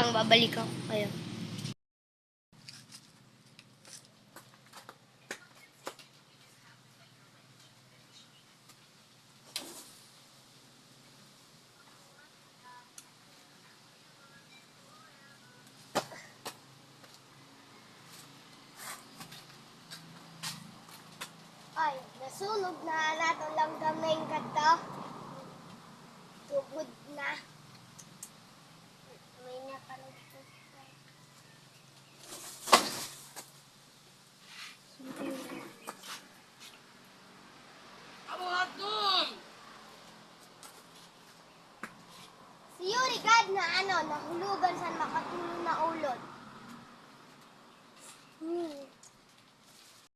lang, babalik ako kayo. Ay, nasunog na nato lang gamay kadto. Tugod na. May nakalog po. Amo hatun! Si Yuri God na nahulugan sa makatulong na ulod.